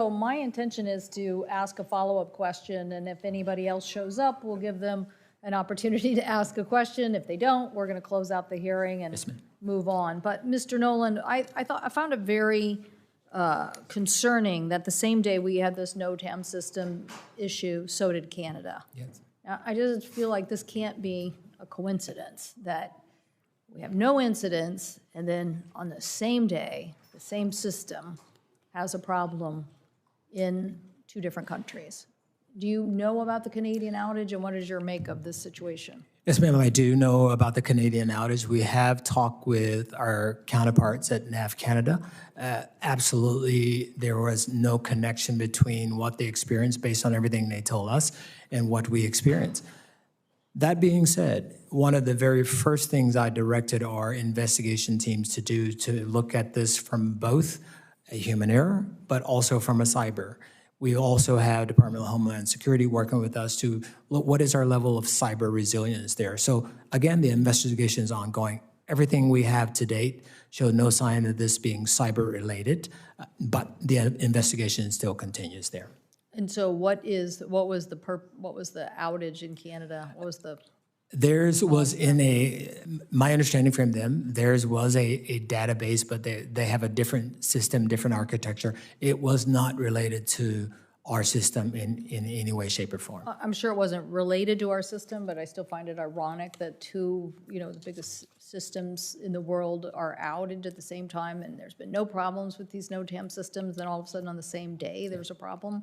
So my intention is to ask a follow-up question, and if anybody else shows up, we'll give them an opportunity to ask a question. If they don't, we're going to close out the hearing and move on. But Mr. Nolen, I found it very concerning that the same day we had this NOTAM system issue, so did Canada. Yes. Now, I just feel like this can't be a coincidence that we have no incidents, and then on the same day, the same system has a problem in two different countries. Do you know about the Canadian outage, and what is your make of this situation? Yes, ma'am, I do know about the Canadian outage. We have talked with our counterparts at NAV Canada. Absolutely, there was no connection between what they experienced based on everything they told us and what we experienced. That being said, one of the very first things I directed our investigation teams to do to look at this from both a human error, but also from a cyber. We also have Department of Homeland Security working with us to look what is our level of cyber resilience there. So again, the investigation is ongoing. Everything we have to date showed no sign of this being cyber related, but the investigation still continues there. And so what was the outage in Canada? What was the Theirs was my understanding from them, theirs was a database, but they have a different system, different architecture. It was not related to our system in any way, shape, or form. I'm sure it wasn't related to our system, but I still find it ironic that two, the biggest systems in the world are outed at the same time, and there's been no problems with these NOTAM systems, and all of a sudden on the same day there's a problem.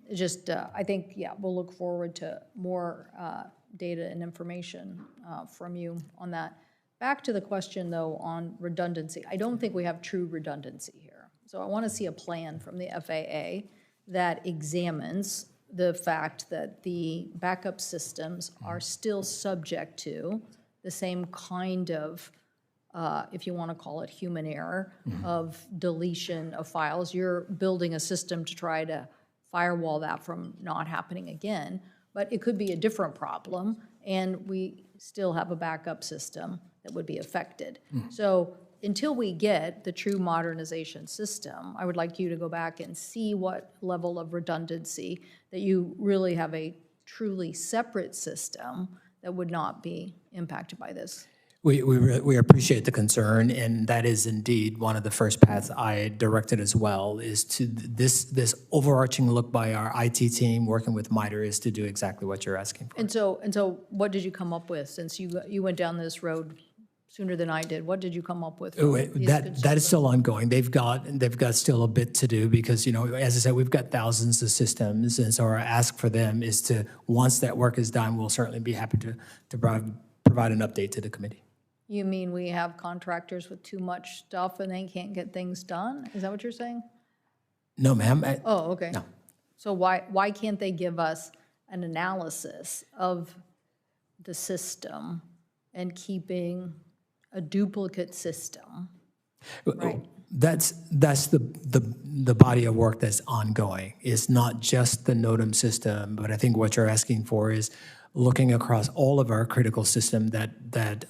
It's just, I think, yeah, we'll look forward to more data and information from you on that. Back to the question, though, on redundancy. I don't think we have true redundancy here. So I want to see a plan from the FAA that examines the fact that the backup systems are still subject to the same kind of, if you want to call it human error, of deletion of files. You're building a system to try to firewall that from not happening again, but it could be a different problem, and we still have a backup system that would be affected. So until we get the true modernization system, I would like you to go back and see what level of redundancy that you really have a truly separate system that would not be impacted by this. We appreciate the concern, and that is indeed one of the first paths I directed as well, is to this overarching look by our IT team working with MITRE is to do exactly what you're asking for. And so what did you come up with, since you went down this road sooner than I did? What did you come up with? That is still ongoing. They've got still a bit to do because, as I said, we've got thousands of systems, and so our ask for them is to, once that work is done, we'll certainly be happy to provide an update to the committee. You mean we have contractors with too much stuff and they can't get things done? Is that what you're saying? No, ma'am. Oh, okay. No. So why can't they give us an analysis of the system and keeping a duplicate system? Right. That's the body of work that's ongoing. It's not just the NOTAM system, but I think what you're asking for is looking across all of our critical system that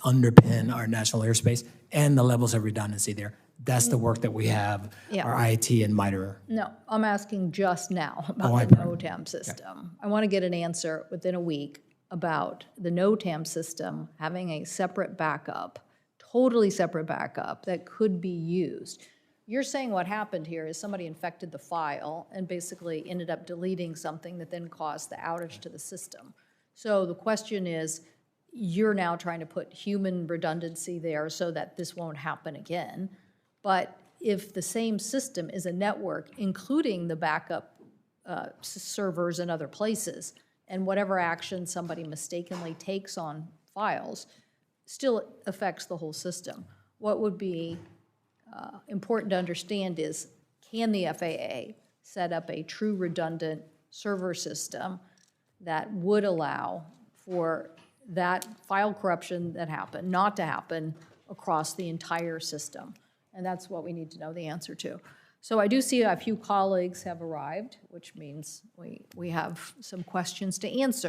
underpin our national airspace and the levels of redundancy there. That's the work that we have, our IT and MITRE. No, I'm asking just now about the NOTAM system. I want to get an answer within a week about the NOTAM system having a separate backup, totally separate backup that could be used. You're saying what happened here is somebody infected the file and basically ended up deleting something that then caused the outage to the system. So the question is, you're now trying to put human redundancy there so that this won't happen again. But if the same system is a network, including the backup servers and other places, and whatever action somebody mistakenly takes on files still affects the whole system, what would be important to understand is, can the FAA set up a true redundant server system that would allow for that file corruption that happened not to happen across the entire system? And that's what we need to know the answer to. So I do see a few colleagues have arrived, which means we have some questions to answer.